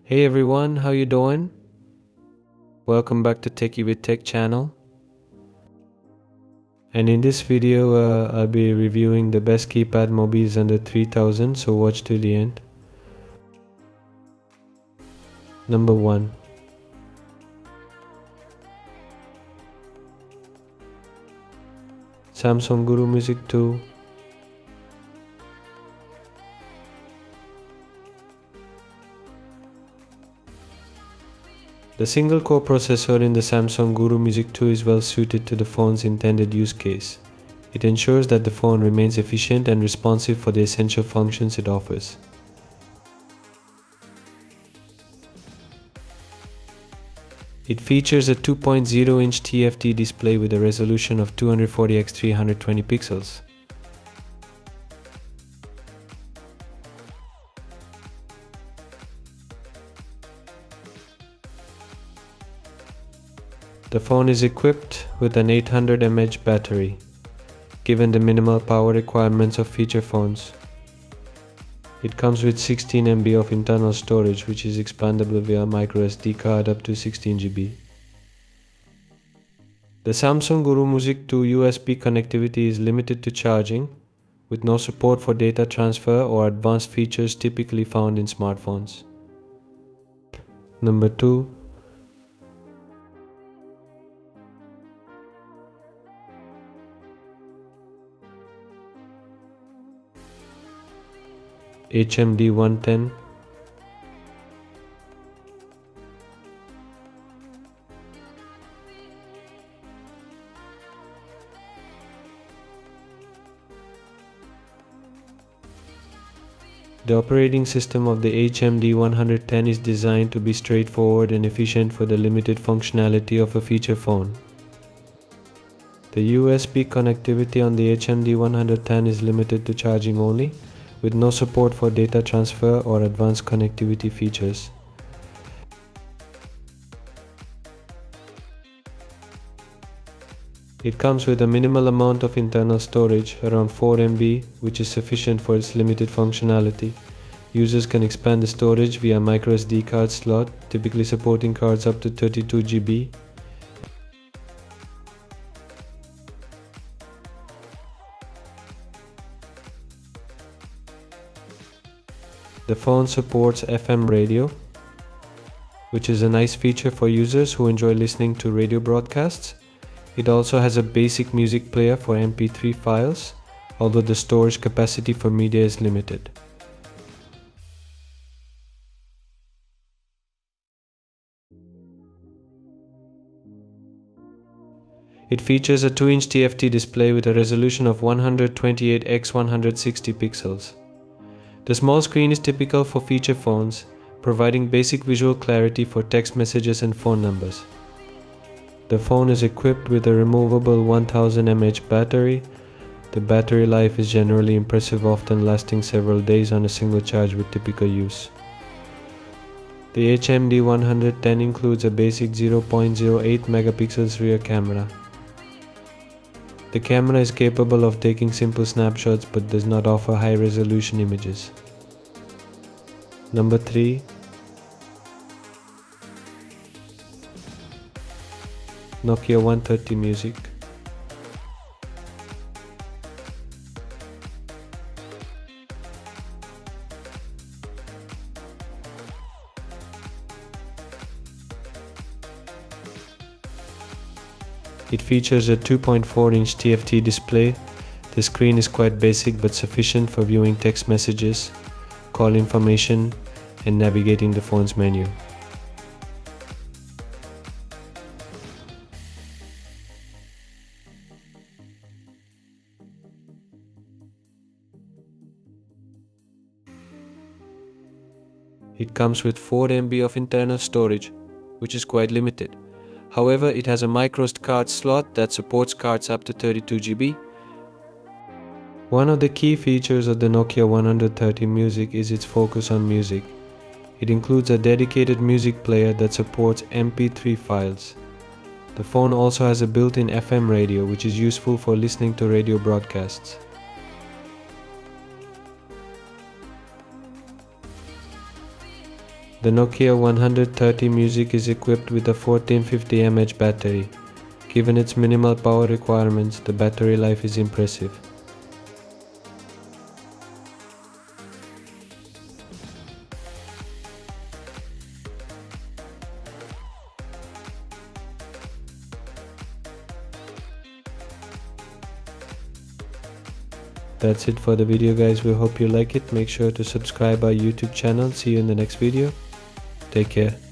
Hey everyone, how you doing? Welcome back to TechiVidTech channel. And in this video, I'll be reviewing the best keypad mobiles under 3000, so watch till the end. Number 1. Samsung Guru Music 2. The single-core processor in the Samsung Guru Music 2 is well suited to the phone's intended use case. It ensures that the phone remains efficient and responsive for the essential functions it offers. It features a 2.0-inch TFT display with a resolution of 240 x 320 pixels. The phone is equipped with an 800 mAh battery, given the minimal power requirements of feature phones. It comes with 16 MB of internal storage, which is expandable via microSD card up to 16 GB. The Samsung Guru Music 2 USB connectivity is limited to charging, with no support for data transfer or advanced features typically found in smartphones. Number 2. HMD 110. The operating system of the HMD 110 is designed to be straightforward and efficient for the limited functionality of a feature phone. The USB connectivity on the HMD 110 is limited to charging only, with no support for data transfer or advanced connectivity features. It comes with a minimal amount of internal storage, around 4 MB, which is sufficient for its limited functionality. Users can expand the storage via microSD card slot, typically supporting cards up to 32 GB. The phone supports FM radio, which is a nice feature for users who enjoy listening to radio broadcasts. It also has a basic music player for MP3 files, although the storage capacity for media is limited. It features a 2-inch TFT display with a resolution of 128 x 160 pixels. The small screen is typical for feature phones, providing basic visual clarity for text messages and phone numbers. The phone is equipped with a removable 1000 mAh battery. The battery life is generally impressive, often lasting several days on a single charge with typical use. The HMD 110 includes a basic 0.08 megapixels rear camera. The camera is capable of taking simple snapshots but does not offer high-resolution images. Number 3. Nokia 130 Music. It features a 2.4-inch TFT display. The screen is quite basic but sufficient for viewing text messages, call information, and navigating the phone's menu. It comes with 4 MB of internal storage, which is quite limited. However, it has a microSD card slot that supports cards up to 32 GB. One of the key features of the Nokia 130 Music is its focus on music. It includes a dedicated music player that supports MP3 files. The phone also has a built-in FM radio, which is useful for listening to radio broadcasts. The Nokia 130 Music is equipped with a 1450 mAh battery. Given its minimal power requirements, the battery life is impressive. That's it for the video, guys. We hope you like it. Make sure to subscribe our YouTube channel. See you in the next video. Take care.